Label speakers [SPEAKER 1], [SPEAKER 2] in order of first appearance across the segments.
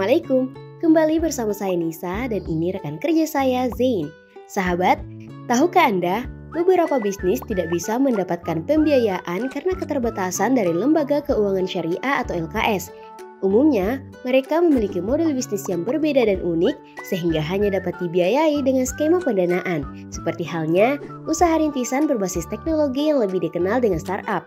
[SPEAKER 1] Assalamualaikum, kembali bersama saya Nisa dan ini rekan kerja saya Zain. Sahabat, tahukah Anda beberapa bisnis tidak bisa mendapatkan pembiayaan karena keterbatasan dari lembaga keuangan syariah atau LKS. Umumnya, mereka memiliki model bisnis yang berbeda dan unik sehingga hanya dapat dibiayai dengan skema pendanaan, seperti halnya usaha rintisan berbasis teknologi yang lebih dikenal dengan startup.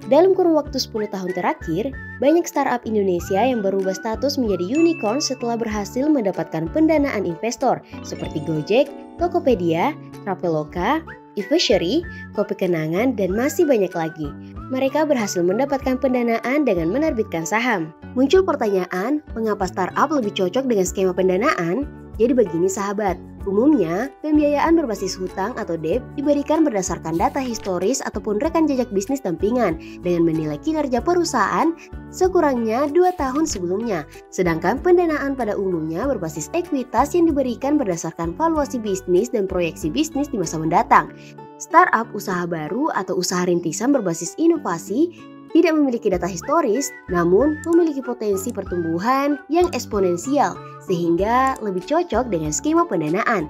[SPEAKER 1] Dalam kurun waktu 10 tahun terakhir, banyak startup Indonesia yang berubah status menjadi unicorn setelah berhasil mendapatkan pendanaan investor seperti Gojek, Tokopedia, Traveloka, Evisery, Kopi Kenangan, dan masih banyak lagi. Mereka berhasil mendapatkan pendanaan dengan menerbitkan saham. Muncul pertanyaan, mengapa startup lebih cocok dengan skema pendanaan? Jadi begini sahabat, umumnya pembiayaan berbasis hutang atau debt diberikan berdasarkan data historis ataupun rekam jejak bisnis dampingan dengan menilai kinerja perusahaan sekurangnya 2 tahun sebelumnya. Sedangkan pendanaan pada umumnya berbasis ekuitas yang diberikan berdasarkan valuasi bisnis dan proyeksi bisnis di masa mendatang. Startup usaha baru atau usaha rintisan berbasis inovasi tidak memiliki data historis, namun memiliki potensi pertumbuhan yang eksponensial sehingga lebih cocok dengan skema pendanaan.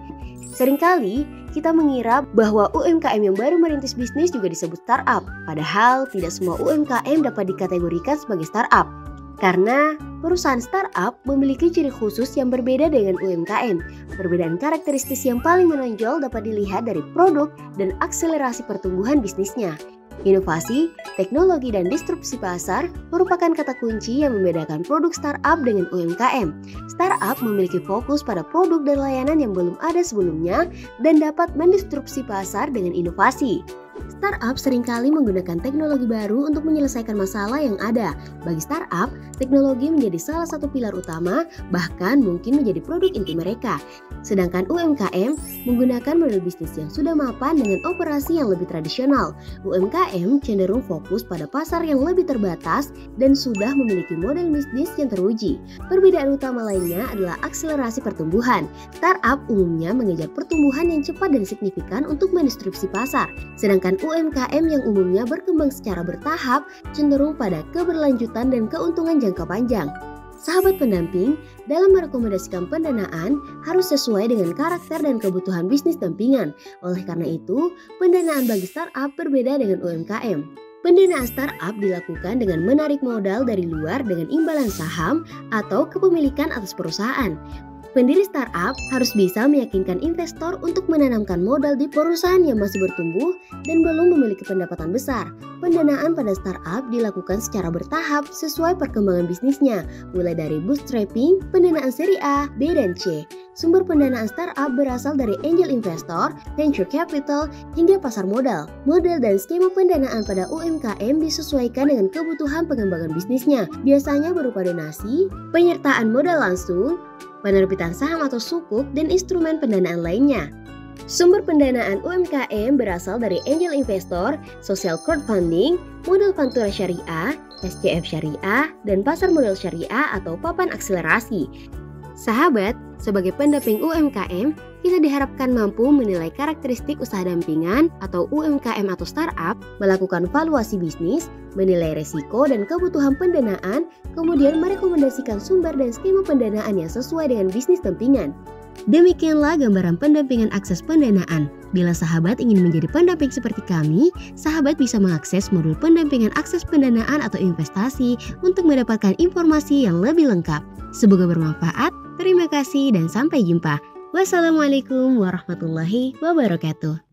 [SPEAKER 1] Seringkali kita mengira bahwa UMKM yang baru merintis bisnis juga disebut startup, padahal tidak semua UMKM dapat dikategorikan sebagai startup. Karena perusahaan startup memiliki ciri khusus yang berbeda dengan UMKM. Perbedaan karakteristik yang paling menonjol dapat dilihat dari produk dan akselerasi pertumbuhan bisnisnya. Inovasi, teknologi, dan disrupsi pasar merupakan kata kunci yang membedakan produk startup dengan UMKM. Startup memiliki fokus pada produk dan layanan yang belum ada sebelumnya dan dapat mendisrupsi pasar dengan inovasi. Startup seringkali menggunakan teknologi baru untuk menyelesaikan masalah yang ada. Bagi startup, teknologi menjadi salah satu pilar utama, bahkan mungkin menjadi produk inti mereka. Sedangkan UMKM menggunakan model bisnis yang sudah mapan dengan operasi yang lebih tradisional. UMKM cenderung fokus pada pasar yang lebih terbatas dan sudah memiliki model bisnis yang teruji. Perbedaan utama lainnya adalah akselerasi pertumbuhan. Startup umumnya mengejar pertumbuhan yang cepat dan signifikan untuk mendisrupsi pasar. Sedangkan UMKM yang umumnya berkembang secara bertahap cenderung pada keberlanjutan dan keuntungan jangka panjang. Sahabat pendamping, dalam merekomendasikan pendanaan harus sesuai dengan karakter dan kebutuhan bisnis dampingan. Oleh karena itu, pendanaan bagi startup berbeda dengan UMKM. Pendanaan startup dilakukan dengan menarik modal dari luar dengan imbalan saham atau kepemilikan atas perusahaan. Pendiri startup harus bisa meyakinkan investor untuk menanamkan modal di perusahaan yang masih bertumbuh dan belum memiliki pendapatan besar. Pendanaan pada startup dilakukan secara bertahap sesuai perkembangan bisnisnya, mulai dari bootstrapping, pendanaan seri A, B, dan C. Sumber pendanaan startup berasal dari angel investor, venture capital, hingga pasar modal. Model dan skema pendanaan pada UMKM disesuaikan dengan kebutuhan pengembangan bisnisnya, biasanya berupa donasi, penyertaan modal langsung, penerbitan saham atau sukuk, dan instrumen pendanaan lainnya. Sumber pendanaan UMKM berasal dari angel investor, social crowdfunding, modal pantura syariah, SCF syariah, dan pasar modal syariah atau papan akselerasi. Sahabat, sebagai pendamping UMKM, kita diharapkan mampu menilai karakteristik usaha dampingan atau UMKM atau startup, melakukan valuasi bisnis, menilai resiko dan kebutuhan pendanaan, kemudian merekomendasikan sumber dan skema pendanaan yang sesuai dengan bisnis dampingan. Demikianlah gambaran pendampingan akses pendanaan. Bila sahabat ingin menjadi pendamping seperti kami, sahabat bisa mengakses modul pendampingan akses pendanaan atau investasi untuk mendapatkan informasi yang lebih lengkap. Semoga bermanfaat. Terima kasih dan sampai jumpa. Wassalamualaikum warahmatullahi wabarakatuh.